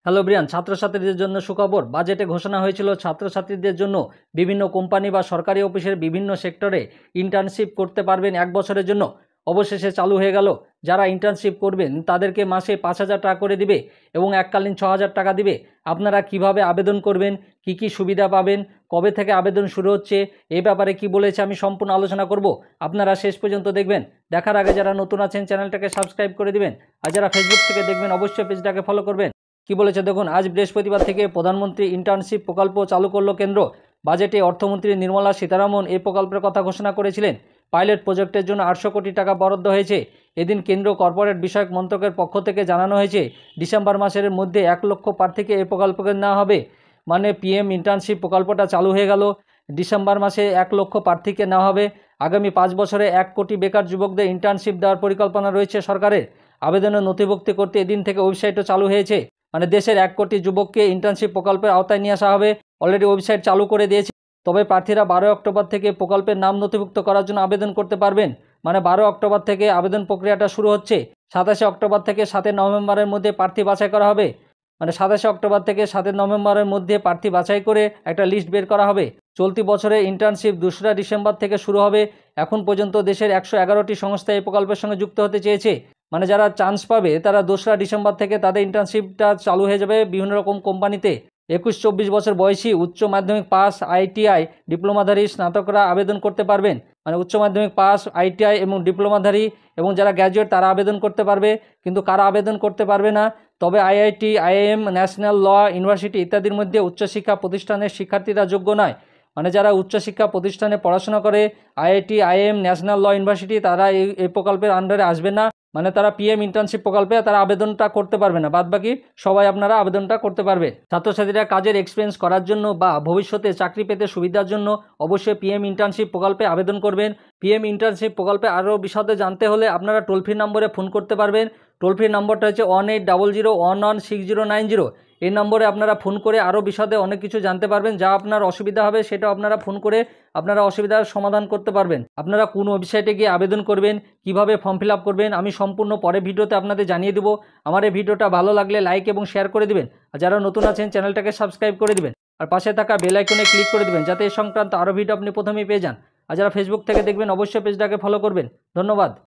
Hello Brian, ছাত্রছাত্রীদের জন্য সুখবর। বাজেটে ঘোষণা হয়েছিল ছাত্রছাত্রীদের জন্য বিভিন্ন কোম্পানি বা সরকারি অফিসের বিভিন্ন সেক্টরে ইন্টার্নশিপ করতে পারবেন 1 বছরের জন্য। অবশেষে চালু হয়ে গেল। যারা ইন্টার্নশিপ করবেন তাদেরকে মাসে 5,000 টাকা করে দিবে এবং এককালীন 6,000 টাকা দিবে। আপনারা কিভাবে আবেদন করবেন, কি কি সুবিধা পাবেন, কবে থেকে আবেদন শুরু হচ্ছে, এই ব্যাপারে কি বলেছে আমি সম্পূর্ণ আলোচনা করব। আপনারা শেষ পর্যন্ত দেখবেন। দেখার আগে যারা নতুন আছেন চ্যানেলটাকে সাবস্ক্রাইব করে দিবেন, আর যারা ফেসবুক থেকে দেখবেন অবশ্যই পেজটাকে ফলো করবেন। কি বলেছে দেখুন, আজ বৃহস্পতিবার থেকে প্রধানমন্ত্রী ইন্টার্নশিপ প্রকল্প চালু করল কেন্দ্র। বাজেটে অর্থমন্ত্রী নির্মলা সীতারামন এই প্রকল্পের কথা ঘোষণা করেছিলেন। পাইলট প্রজেক্টের জন্য 800 কোটি টাকা বরাদ্দ হয়েছে। এদিন কেন্দ্র কর্পোরেট বিষয়ক মন্ত্রকের পক্ষ থেকে জানানো হয়েছে ডিসেম্বর মাসের মধ্যে 1 লক্ষ প্রার্থীকে এই প্রকল্পকে নেওয়া হবে। মানে পিএম ইন্টার্নশিপ প্রকল্পটা চালু হয়ে গেল। ডিসেম্বর মাসে 1 লক্ষ প্রার্থীকে নেওয়া হবে। আগামী 5 বছরে 1 কোটি বেকার যুবকদের ইন্টার্নশিপ দেওয়ার পরিকল্পনা রয়েছে সরকারের। আবেদনের নথিভুক্তি করতে এদিন থেকে ওয়েবসাইটও চালু হয়েছে। মানে দেশের 1 কোটি যুবককে ইন্টার্নশিপ প্রকল্পের আওতায় নিয়ে আসা হবে। অলরেডি ওয়েবসাইট চালু করে দিয়েছে। তবে প্রার্থীরা 12 অক্টোবর থেকে প্রকল্পের নাম নথিভুক্ত করার জন্য আবেদন করতে পারবেন। মানে 12 অক্টোবর থেকে আবেদন প্রক্রিয়াটা শুরু হচ্ছে। 27 অক্টোবর থেকে 7 নভেম্বরের মধ্যে প্রার্থী বাছাই করা হবে। মানে 27 অক্টোবর থেকে 7 নভেম্বরের মধ্যে প্রার্থী বাছাই করে একটা লিস্ট বের করা হবে। চলতি বছরে ইন্টার্নশিপ 2রা ডিসেম্বর থেকে শুরু হবে। এখন পর্যন্ত দেশের 111টি সংস্থা এই প্রকল্পের সঙ্গে যুক্ত হতে চেয়েছে। মানে যারা চান্স পাবে তারা 2রা ডিসেম্বর থেকে তাদের ইন্টার্নশিপটা চালু হয়ে যাবে বিভিন্ন রকম কোম্পানিতে। 21-24 বছর বয়সী উচ্চ মাধ্যমিক পাস, আইটিআই, ডিপ্লোমাধারী স্নাতকরা আবেদন করতে পারবেন। মানে উচ্চ মাধ্যমিক পাস, আইটিআই এবং ডিপ্লোমাধারী এবং যারা গ্র্যাজুয়েট তারা আবেদন করতে পারবে। কিন্তু কারা আবেদন করতে পারবে না, তবে IIT, IIM, national law university ইত্যাদির মধ্যে উচ্চশিক্ষা প্রতিষ্ঠানের শিক্ষার্থীরা যোগ্য নয়। মানে যারা উচ্চশিক্ষা প্রতিষ্ঠানে পড়াশোনা করে, IIT, IIM, national law university, তারা এই প্রকল্পের আন্ডারে আসবে না। মানে তারা পিএম ইন্টার্নশিপ প্রকল্পে তারা আবেদনটা করতে পারবে না। বাদবাকি সবাই আপনারা আবেদনটা করতে পারবে। ছাত্রছাত্রীরা কাজের এক্সপিরিয়েন্স করার জন্য বা ভবিষ্যতে চাকরি পেতে সুবিধার জন্য অবশ্যই পিএম ইন্টার্নশিপ প্রকল্পে আবেদন করবেন। পিএম ইন্টার্নশিপ প্রকল্পে আরও বিশদে জানতে হলে আপনারা টোল ফ্রি নম্বরে ফোন করতে পারবেন। টোল ফ্রি নম্বরটা হচ্ছে 1800116090। এই নম্বরে আপনারা ফোন করে আরও বিশদে অনেক কিছু জানতে পারবেন। যা আপনার অসুবিধা হবে সেটা আপনারা ফোন করে আপনারা অসুবিধার সমাধান করতে পারবেন। আপনারা কোন ওয়েবসাইটে গিয়ে আবেদন করবেন, কিভাবে ফর্ম ফিল আপ করবেন, আমি সম্পূর্ণ পরের ভিডিওতে আপনাদের জানিয়ে দেবো। আমার এই ভিডিওটা ভালো লাগলে লাইক এবং শেয়ার করে দিবেন। আর যারা নতুন আছেন চ্যানেলটাকে সাবস্ক্রাইব করে দিবেন। আর পাশে থাকা বেল আইকনে ক্লিক করে দিবেন যাতে এই সংক্রান্ত আরও ভিডিও আপনি প্রথমেই পেয়ে যান। আর যারা ফেসবুক থেকে দেখবেন অবশ্যই পেজটাকে ফলো করবেন। ধন্যবাদ।